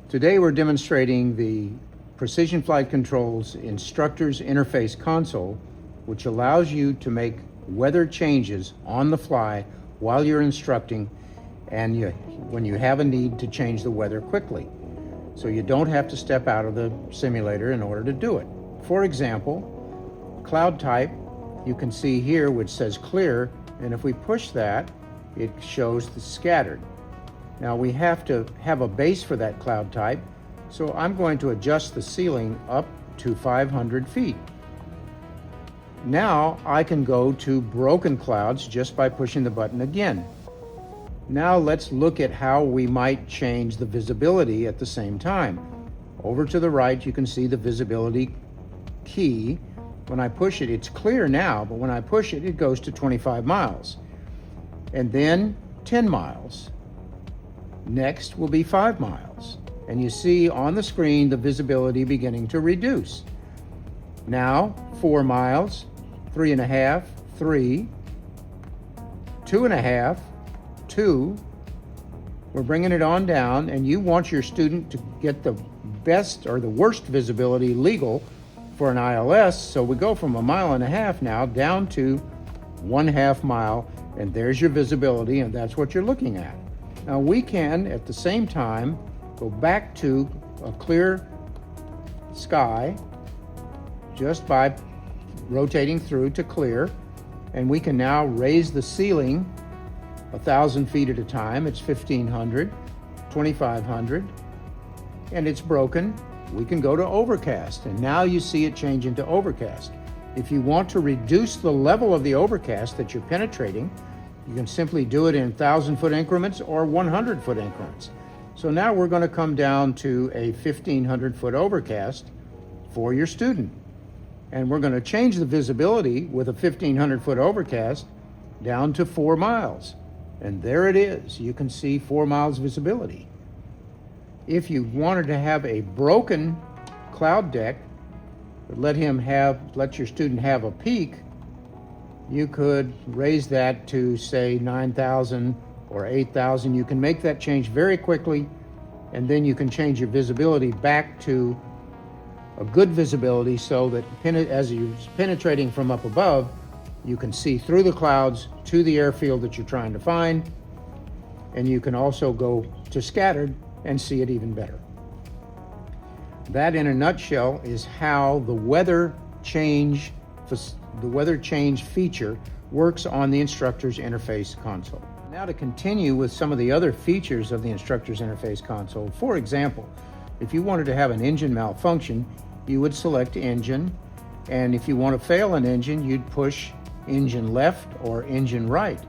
Today we're demonstrating the Precision Flight Control's Instructor's Interface Console, which allows you to make weather changes on the fly while you're instructing and when you have a need to change the weather quickly. So you don't have to step out of the simulator in order to do it. For example, cloud type, you can see here which says clear, and if we push that, it shows the scattered. Now we have to have a base for that cloud type, so I'm going to adjust the ceiling up to 500 feet. Now I can go to broken clouds just by pushing the button again. Now let's look at how we might change the visibility at the same time. Over to the right, you can see the visibility key. When I push it, it's clear now, but when I push it, it goes to 25 miles. And then 10 miles. Next will be 5 miles. And you see on the screen the visibility beginning to reduce. Now 4 miles, 3.5, 3, 2.5, 2. We're bringing it on down, and you want your student to get the best or the worst visibility legal for an ILS. So we go from 1.5 miles now down to 1/2 mile, and there's your visibility, and that's what you're looking at. Now we can, at the same time, go back to a clear sky just by rotating through to clear, and we can now raise the ceiling 1,000 feet at a time. It's 1,500, 2,500, and it's broken. We can go to overcast, and now you see it change into overcast. If you want to reduce the level of the overcast that you're penetrating, you can simply do it in 1,000-foot increments or 100-foot increments. So now we're going to come down to a 1,500-foot overcast for your student. And we're going to change the visibility with a 1,500-foot overcast down to 4 miles. And there it is. You can see 4 miles visibility. If you wanted to have a broken cloud deck, let your student have a peak, you could raise that to say 9,000 or 8,000. You can make that change very quickly, and then you can change your visibility back to a good visibility so that as you're penetrating from up above, you can see through the clouds to the airfield that you're trying to find, and you can also go to scattered and see it even better. That, in a nutshell, is how the weather change feature works on the Instructor's Interface Console. Now to continue with some of the other features of the Instructor's Interface Console. For example, if you wanted to have an engine malfunction, you would select engine, and if you want to fail an engine, you'd push engine left or engine right.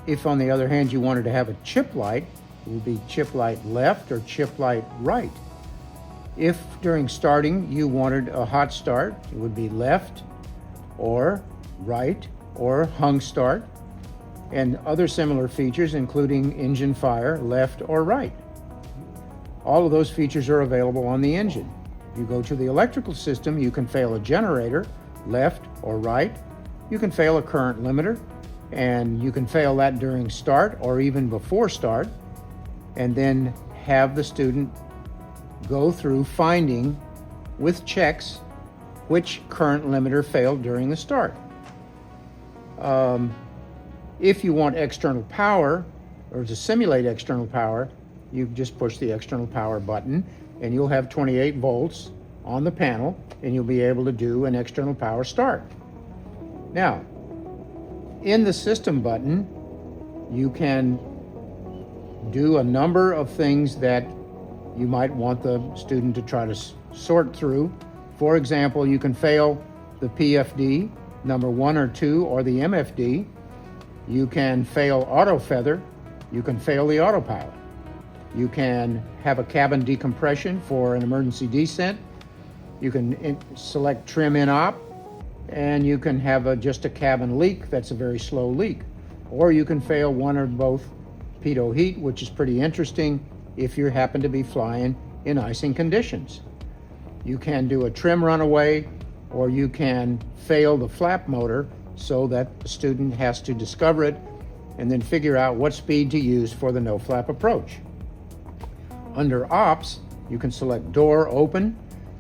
If, on the other hand, you wanted to have a chip light, it would be chip light left or chip light right. If during starting you wanted a hot start, it would be left or right or hung start, and other similar features including engine fire, left or right. All of those features are available on the engine. You go to the electrical system, you can fail a generator, left or right. You can fail a current limiter, and you can fail that during start or even before start, and then have the student go through finding with checks which current limiter failed during the start. If you want external power, or to simulate external power, you just push the external power button, and you'll have 28 volts on the panel, and you'll be able to do an external power start. Now, in the system button, you can do a number of things that you might want the student to try to sort through. For example, you can fail the PFD, number 1 or 2, or the MFD. You can fail auto feather. You can fail the autopilot. You can have a cabin decompression for an emergency descent. You can select trim in op, and you can have just a cabin leak that's a very slow leak. Or you can fail one or both pitot heat, which is pretty interesting if you happen to be flying in icing conditions. You can do a trim runaway, or you can fail the flap motor so that the student has to discover it and then figure out what speed to use for the no flap approach. Under ops, You can select door open.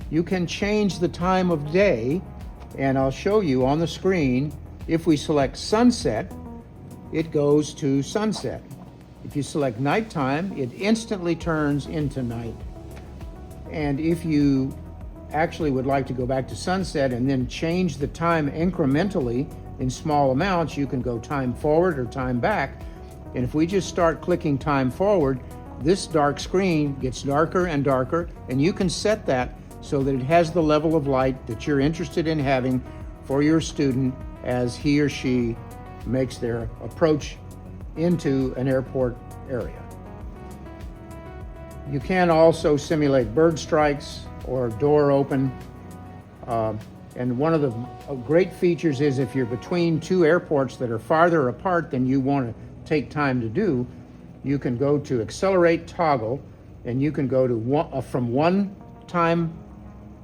You can change the time of day, and I'll show you on the screen. If we select sunset, it goes to sunset. If you select nighttime, it instantly turns into night. And if you actually would like to go back to sunset and then change the time incrementally in small amounts, you can go time forward or time back. And if we just start clicking time forward, this dark screen gets darker and darker, and you can set that so that it has the level of light that you're interested in having for your student as he or she makes their approach into an airport area. You can also simulate bird strikes or door open. And one of the great features is if you're between two airports that are farther apart than you want to take time to do, you can go to accelerate toggle, and you can go to from one time,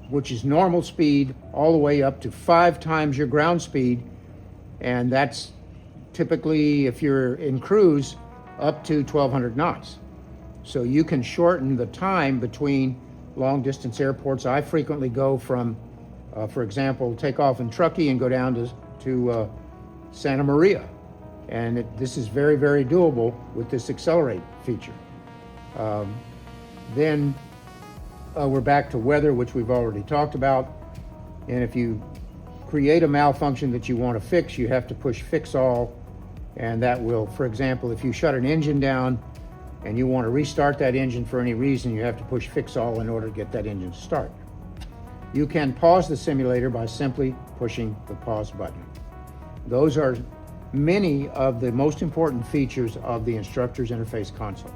which is normal speed, all the way up to 5 times your ground speed. And that's typically, if you're in cruise, up to 1,200 knots. So you can shorten the time between long distance airports. I frequently go from, for example, take off in Truckee and go down to Santa Maria. And this is very, very doable with this accelerate feature. Then we're back to weather, which we've already talked about. And if you create a malfunction that you want to fix, you have to push fix all. And that will, for example, if you shut an engine down and you want to restart that engine for any reason, you have to push fix all in order to get that engine to start. You can pause the simulator by simply pushing the pause button. Those are many of the most important features of the Instructor's Interface Console.